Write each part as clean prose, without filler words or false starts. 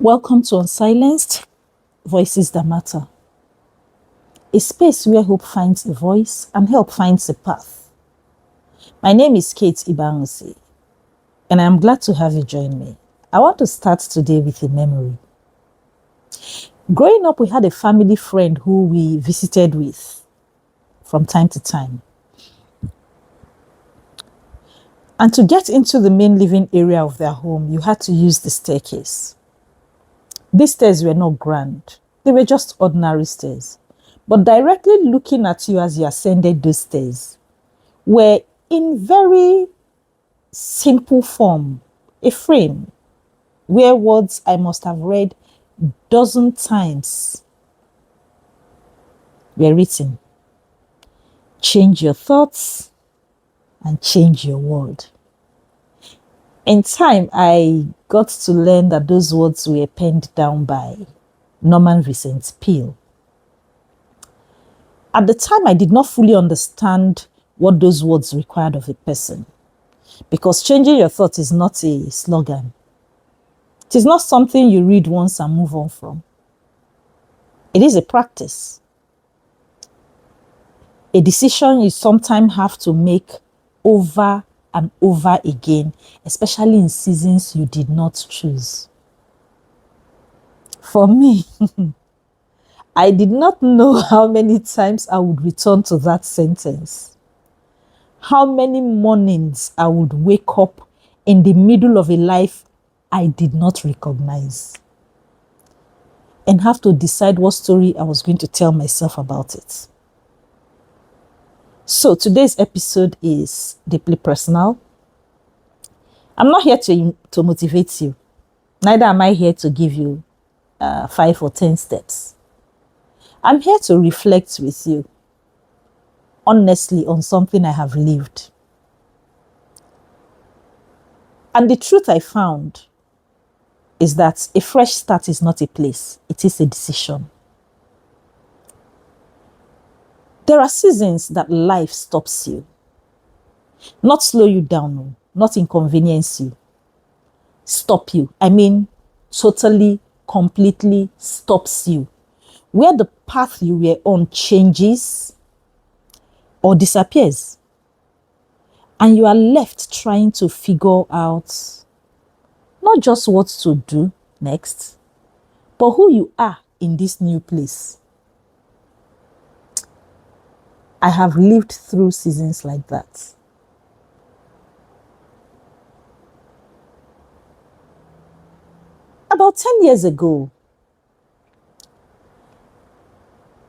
Welcome to Unsilenced, Voices That Matter, a space where hope finds a voice and help finds a path. My name is Ibeanusi, and I'm glad to have you join me. I want to start today with a memory. Growing up, we had a family friend who we visited with from time to time. And to get into the main living area of their home, you had to use the staircase. These stairs were not grand. They were just ordinary stairs. But directly looking at you as you ascended those stairs were in very simple form, a frame where words I must have read dozen times were written. Change your thoughts and change your world. In time, I got to learn that those words were penned down by Norman Vincent Peale. At the time, I did not fully understand what those words required of a person, because changing your thoughts is not a slogan. It is not something you read once and move on from. It is a practice, a decision you sometimes have to make over and over again, especially in seasons you did not choose. For me, I did not know how many times I would return to that sentence. How many mornings I would wake up in the middle of a life I did not recognize and have to decide what story I was going to tell myself about it. So today's episode is deeply personal. I'm not here to motivate you. Neither am I here to give you 5 or 10 steps. I'm here to reflect with you honestly on something I have lived. And the truth I found is that a fresh start is not a place, it is a decision. There are seasons that life stops you. Not slow you down, not inconvenience you. Stop you. I mean, totally, completely stops you. Where the path you were on changes or disappears. And you are left trying to figure out not just what to do next, but who you are in this new place. I have lived through seasons like that. About 10 years ago,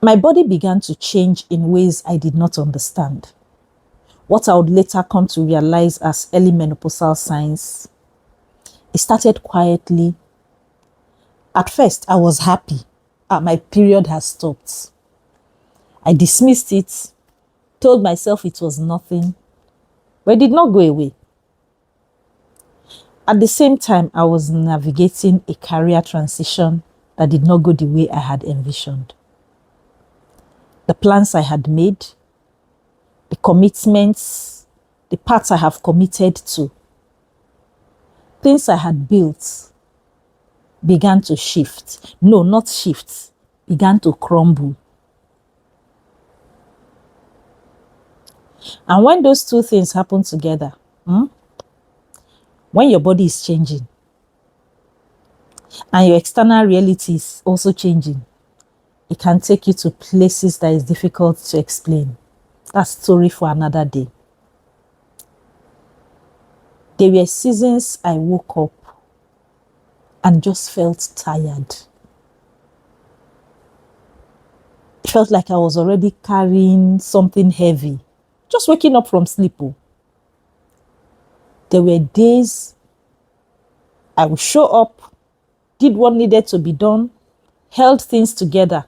my body began to change in ways I did not understand. What I would later come to realize as early menopausal signs. It started quietly. At first, I was happy. My period has stopped. I dismissed it, told myself it was nothing, but it did not go away. At the same time, I was navigating a career transition that did not go the way I had envisioned. The plans I had made, the commitments, the parts I have committed to, things I had built began to shift. No, not shift, began to crumble. And when those two things happen together, when your body is changing and your external reality is also changing, it can take you to places that is difficult to explain. That's a story for another day. There were seasons I woke up and just felt tired. It felt like I was already carrying something heavy, just waking up from sleep. There were days I would show up, did what needed to be done, held things together.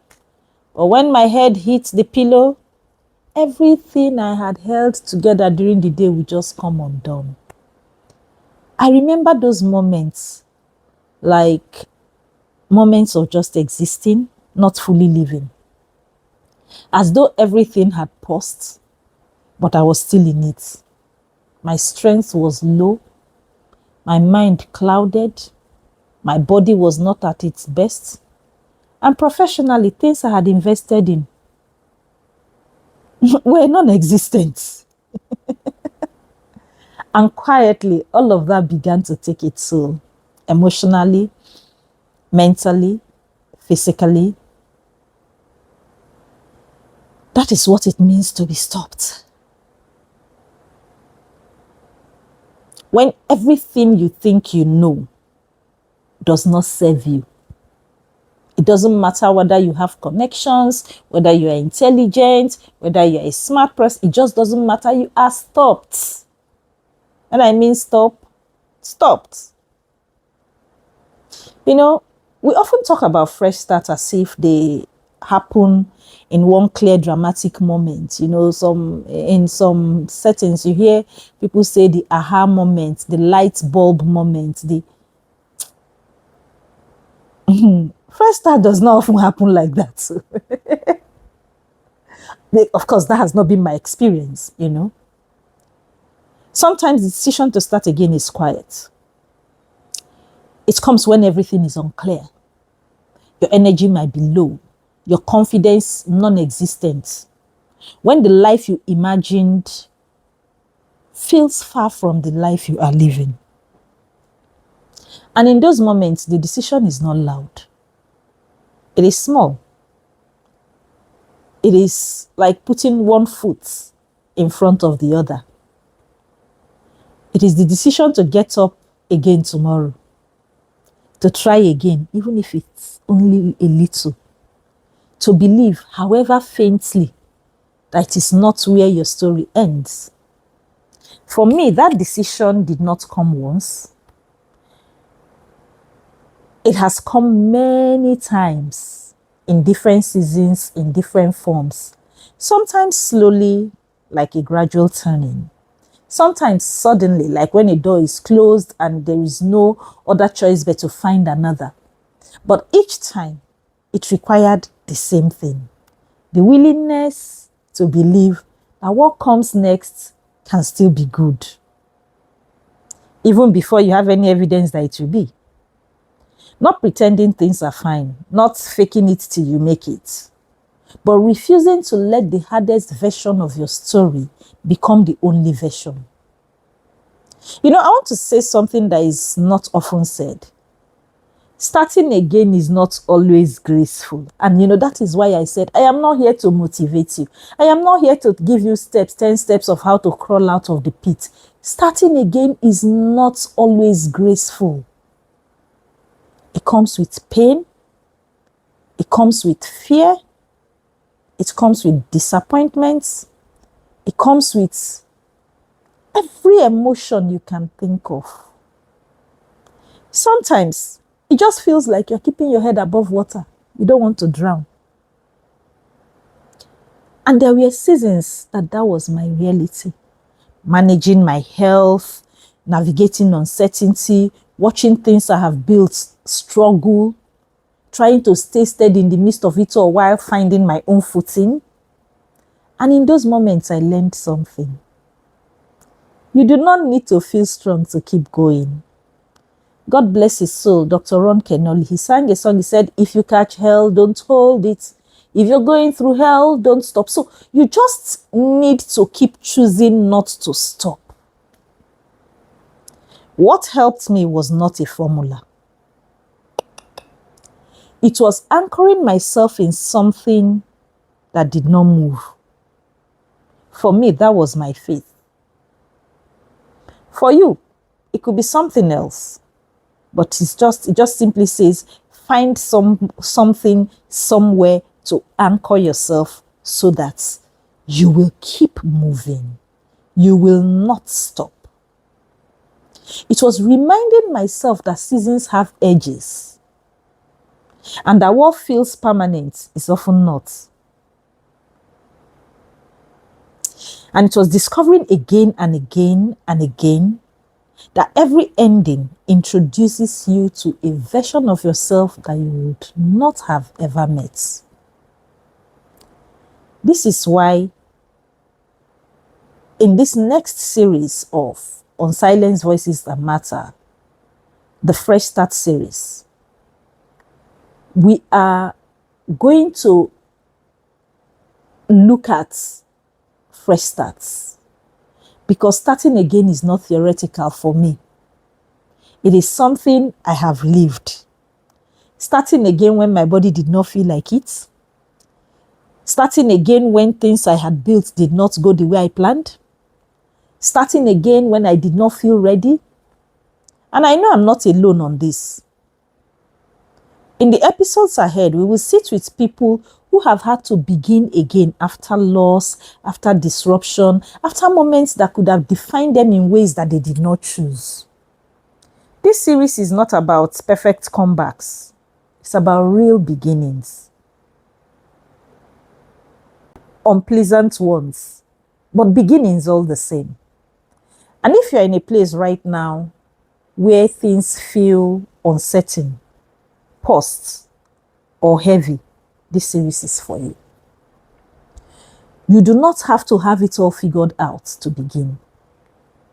But when my head hit the pillow, everything I had held together during the day would just come undone. I remember those moments like moments of just existing, not fully living. As though everything had paused, but I was still in it. My strength was low, my mind clouded, My body was not at its best. And professionally, things I had invested in were non-existent. And quietly, all of that began to take its toll. Emotionally, mentally, physically. That is what it means to be stopped. When everything you think you know does not serve you. It doesn't matter whether you have connections, whether you are intelligent, whether you're a smart person. It just doesn't matter. You are stopped. And I mean stopped. You know, we often talk about fresh starts as if they happen in one clear dramatic moment. You know, in some settings you hear people say the aha moment, the light bulb moment, the fresh start does not often happen like that. Of course, that has not been my experience, you know. Sometimes the decision to start again is quiet. It comes when everything is unclear. Your energy might be low. Your confidence non-existent. When the life you imagined feels far from the life you are living. And in those moments, the decision is not loud. It is small. It is like putting one foot in front of the other. It is the decision to get up again tomorrow, to try again, even if it's only a little, to believe, however faintly, that it is not where your story ends. For me, that decision did not come once. It has come many times in different seasons, in different forms. Sometimes slowly, like a gradual turning. Sometimes suddenly, like when a door is closed and there is no other choice but to find another. But each time, it required the same thing. The willingness to believe that what comes next can still be good. Even before you have any evidence that it will be. Not pretending things are fine. Not faking it till you make it. But refusing to let the hardest version of your story become the only version. You know, I want to say something that is not often said. Starting again is not always graceful. And you know, that is why I said, I am not here to motivate you. I am not here to give you 10 steps of how to crawl out of the pit. Starting again is not always graceful. It comes with pain. It comes with fear. It comes with disappointments. It comes with every emotion you can think of. Sometimes it just feels like you're keeping your head above water. You don't want to drown. And there were seasons that was my reality. Managing my health, navigating uncertainty, watching things I have built struggle, trying to stay steady in the midst of it all while finding my own footing. And in those moments, I learned something. You do not need to feel strong to keep going. God bless his soul, Dr. Ron Kenoli. He sang a song, he said, if you catch hell, don't hold it. If you're going through hell, don't stop. So you just need to keep choosing not to stop. What helped me was not a formula. It was anchoring myself in something that did not move. For me, that was my faith. For you, it could be something else. But it just simply says, find something somewhere to anchor yourself so that you will keep moving. You will not stop. It was reminding myself that seasons have edges and that what feels permanent is often not. And it was discovering again and again and again that every ending introduces you to a version of yourself that you would not have ever met. This is why in this next series of Unsilenced Voices That Matter, the Fresh Start series. We are going to look at fresh starts, because starting again is not theoretical for me. It is something I have lived. Starting again when my body did not feel like it. Starting again when things I had built did not go the way I planned. Starting again when I did not feel ready. And I know I'm not alone on this. In the episodes ahead, we will sit with people who have had to begin again after loss, after disruption, after moments that could have defined them in ways that they did not choose. This series is not about perfect comebacks. It's about real beginnings. Unpleasant ones, but beginnings all the same. And if you're in a place right now where things feel uncertain, paused, or heavy, this series is for you. You do not have to have it all figured out to begin.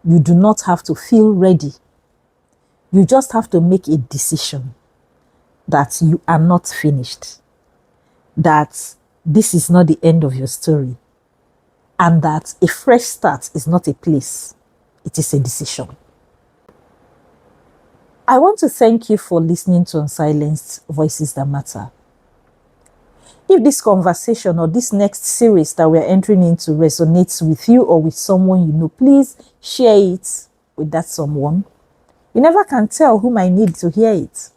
You do not have to feel ready. You just have to make a decision that you are not finished, that this is not the end of your story, and that a fresh start is not a place, it is a decision. I want to thank you for listening to Unsilenced Voices That Matter. If this conversation or this next series that we're entering into resonates with you or with someone you know, please share it with that someone. You never can tell who might need to hear it.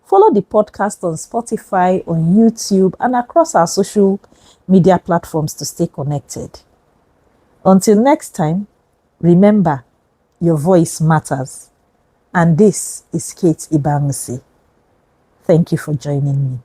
Follow the podcast on Spotify, on YouTube, and across our social media platforms to stay connected. Until next time, remember, your voice matters. And this is Kate Ibeanusi. Thank you for joining me.